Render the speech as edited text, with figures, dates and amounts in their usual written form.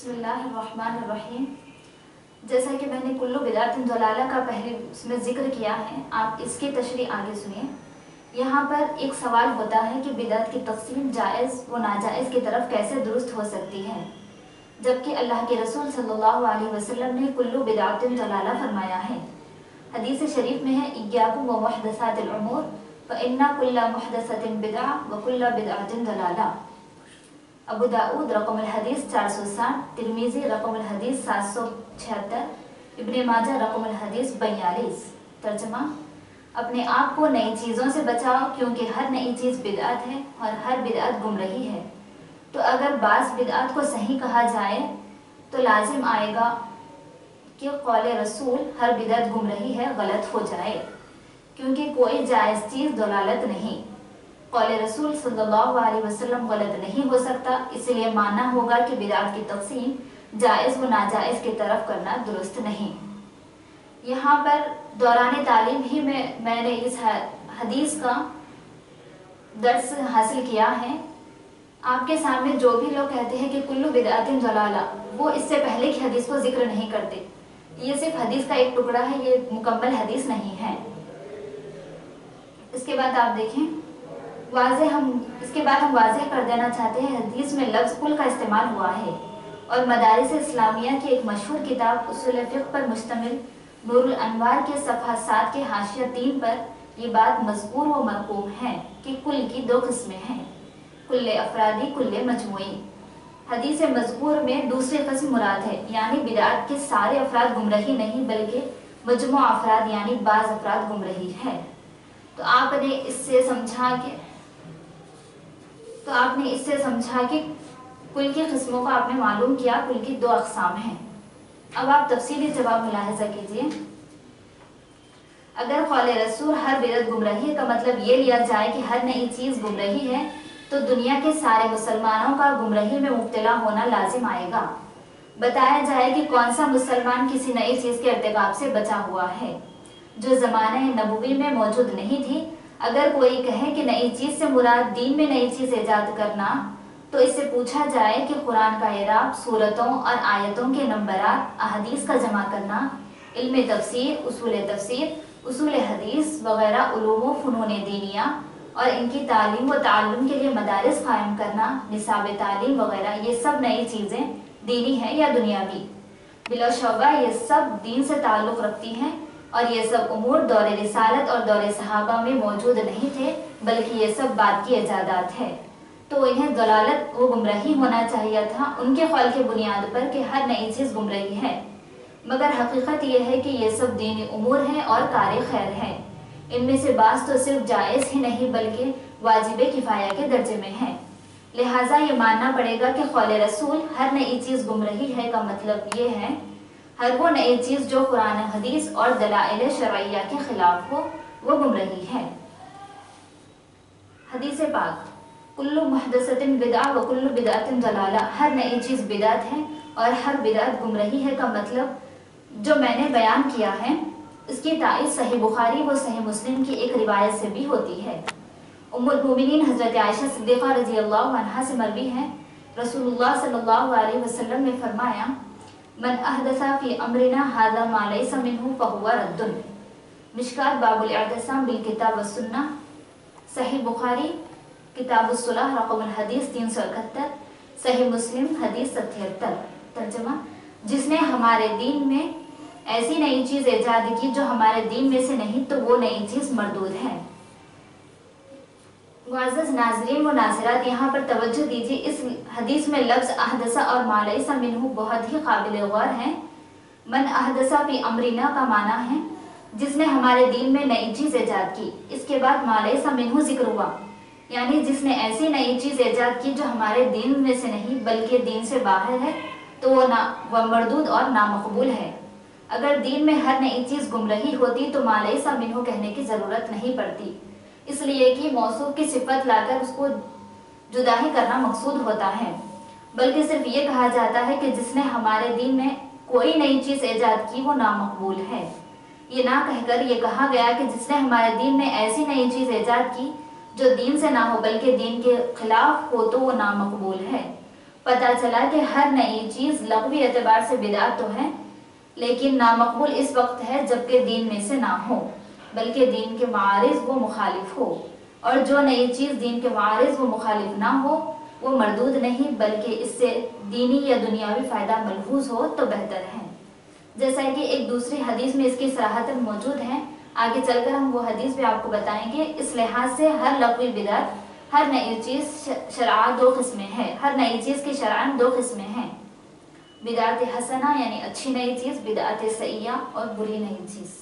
بسم اللہ الرحمن الرحیم۔ جیسا کہ میں نے کلو بدعت ضلالہ کا پہلے اس میں ذکر کیا ہے، آپ اس کی تشریح آگے سنیں۔ یہاں پر ایک سوال ہوتا ہے کہ بدعت کی تقسیم جائز و ناجائز کی طرف کیسے درست ہو سکتی ہے، جبکہ اللہ کے رسول صلی اللہ علیہ وسلم نے کلو بدعت ضلالہ فرمایا ہے۔ حدیث شریف میں ہے ایاکم و محدثات الامور فإن کل محدثۃ بدعہ و کل بدعۃ ضلالہ۔ ابو داؤد رقم الحدیث 460، ترمذی رقم الحدیث 776، ابن ماجہ رقم الحدیث 42۔ ترجمہ: اپنے آپ کو نئی چیزوں سے بچاؤ، کیونکہ ہر نئی چیز بدعت ہے اور ہر بدعت گمراہی ہے۔ تو اگر بعض بدعت کو صحیح کہا جائے تو لازم آئے گا کہ قول رسول ہر بدعت گمراہی ہے غلط ہو جائے، کیونکہ کوئی جائز چیز ضلالت نہیں۔ قول رسول صلی اللہ علیہ وسلم غلط نہیں ہو سکتا، اس لیے ماننا ہوگا کہ بدعت کی تقسیم جائز و ناجائز کی طرف کرنا درست نہیں۔ یہاں پر دوران تعلیم ہی میں نے اس حدیث کا درس حاصل کیا ہے۔ آپ کے سامنے جو بھی لوگ کہتے ہیں کہ کلو بدعت ضلالہ، وہ اس سے پہلے کی حدیث کو ذکر نہیں کرتے۔ یہ صرف حدیث کا ایک ٹکڑا ہے، یہ مکمل حدیث نہیں ہے۔ اس کے بعد آپ دیکھیں، اس کے بعد ہم واضح کر دینا چاہتے ہیں، حدیث میں لفظ کل کا استعمال ہوا ہے، اور مدارس اسلامیہ کی ایک مشہور کتاب اصول فقہ پر مشتمل نور الانوار کے صفحہ 7 کے حاشیہ 3 پر یہ بات مذکور و مرقوم ہے کہ کل کی دو قسمیں ہیں، کل افرادی، کل مجموعی۔ حدیث مذکور میں دوسری قسم مراد ہے، یعنی بدعت کے سارے افراد گمراہی نہیں بلکہ مجموعہ افراد یعنی بعض افراد گمراہی ہے۔ تو آپ نے اس سے سمجھا کہ کل کی قسموں کا آپ نے معلوم کیا، کل کی دو اقسام ہیں۔ اب آپ تفصیلی جواب ملاحظہ کیجئے۔ اگر قول رسول ہر بدعت گمراہی کا مطلب یہ لیا جائے کہ ہر نئی چیز گمراہی ہے، تو دنیا کے سارے مسلمانوں کا گمراہی میں مبتلا ہونا لازم آئے گا۔ بتایا جائے کہ کون سا مسلمان کسی نئی چیز کے ارتکاب سے بچا ہوا ہے جو زمانہ نبوی میں موجود نہیں تھی۔ اگر کوئی کہے کہ نئی چیز سے مراد دین میں نئی چیز ایجاد کرنا، تو اس سے پوچھا جائے کہ قرآن کا اعراب، سورتوں اور آیتوں کے نمبرات، احادیث کا جمع کرنا، علم تفسیر، اصول حدیث وغیرہ علوم و فنون دینیہ اور ان کی تعلیم و تعلم کے لیے مدارس قائم کرنا، نصاب تعلیم وغیرہ، یہ سب نئی چیزیں دینی ہیں یا دنیاوی؟ بلا شبہ یہ سب دین سے تعلق رکھتی ہیں، اور یہ سب امور دور رسالت اور دور صحابہ میں موجود نہیں تھے، بلکہ یہ سب بعد کی ایجادات ہے۔ تو انہیں ضلالت و گمراہی ہونا چاہیے تھا ان کے قول کی بنیاد پر کہ ہر نئی چیز گمراہی ہے، مگر حقیقت یہ ہے کہ یہ سب دینی امور ہیں اور کار خیر ہیں۔ ان میں سے بعض تو صرف جائز ہی نہیں بلکہ واجب کفایہ کے درجے میں ہیں۔ لہٰذا یہ ماننا پڑے گا کہ قول رسول ہر نئی چیز گمراہی ہے کا مطلب یہ ہے ہر وہ نئی چیز جو قرآن حدیث اور دلائل شرعیہ کے خلاف ہو وہ گمراہی ہے۔ حدیث پاک: کل محدثۃ بدعہ و کل بدعۃ ضلالہ، ہر نئی چیز بدعت ہے اور ہر بدعت گمراہی ہے کا مطلب جو میں نے بیان کیا ہے، اس کی تائید صحیح بخاری و صحیح مسلم کی ایک روایت سے بھی ہوتی ہے۔ ام المومنین حضرت عائشہ صدیقہ رضی اللہ عنہا سے مروی ہے، رسول اللہ صلی اللہ علیہ وسلم نے فرمایا: من احدث فی امرنا ھذا ما لیس منہ فہو رد۔ مشکات باب الاعتصام بالکتاب والسنہ، صحیح بخاری کتاب الصلاح رقم الحدیث 371، صحیح مسلم حدیث 77۔ ترجمہ: جس نے ہمارے دین میں ایسی نئی چیز ایجاد کی جو ہمارے دین میں سے نہیں تو وہ نئی چیز مردود ہے۔ معزز ناظرین و ناظرات، یہاں پر توجہ دیجیے، اس حدیث میں لفظ احدث اور ما لیس منہ بہت ہی قابل غور ہے۔ من احدث فی امرنا کا معنی ہے جس نے ہمارے دین میں نئی چیز ایجاد کی، اس کے بعد ما لیس منہ ذکر ہوا، یعنی جس نے ایسی نئی چیز ایجاد کی جو ہمارے دین میں سے نہیں بلکہ دین سے باہر ہے تو وہ مردود اور نامقبول ہے۔ اگر دین میں ہر نئی چیز گمراہی ہوتی تو ما لیس منہ کہنے کی ضرورت نہیں پڑتی، اس لیے کہ موصوف کی صفت لا کر اس کو جدا ہی کرنا مقصود ہوتا ہے، بلکہ صرف یہ کہا جاتا ہے کہ جس نے ہمارے دین میں کوئی نئی چیز ایجاد کی وہ نامقبول ہے۔ یہ نہ کہہ کر یہ کہا گیا کہ جس نے ہمارے دین میں ایسی نئی چیز ایجاد کی جو دین سے نہ ہو بلکہ دین کے خلاف ہو تو وہ نامقبول ہے۔ پتہ چلا کہ ہر نئی چیز لغوی اعتبار سے بدعت تو ہے، لیکن نامقبول اس وقت ہے جبکہ دین میں سے نہ ہو بلکہ دین کے معارض وہ مخالف ہو، اور جو نئی چیز دین کے معارض وہ مخالف نہ ہو وہ مردود نہیں بلکہ اس سے دینی یا دنیاوی فائدہ ملحوظ ہو تو بہتر ہے۔ جیسا کہ ایک دوسری حدیث میں اس کی صراحتاً موجود ہے، آگے چل کر ہم وہ حدیث بھی آپ کو بتائیں گے۔ اس لحاظ سے ہر لغوی بدعت، ہر نئی چیز شرعاً دو قسمیں ہیں، ہر نئی چیز کی شرعاً دو قسمیں ہیں، بدعت حسنہ یعنی اچھی نئی چیز، بدعت سیئہ اور بری نئی چیز۔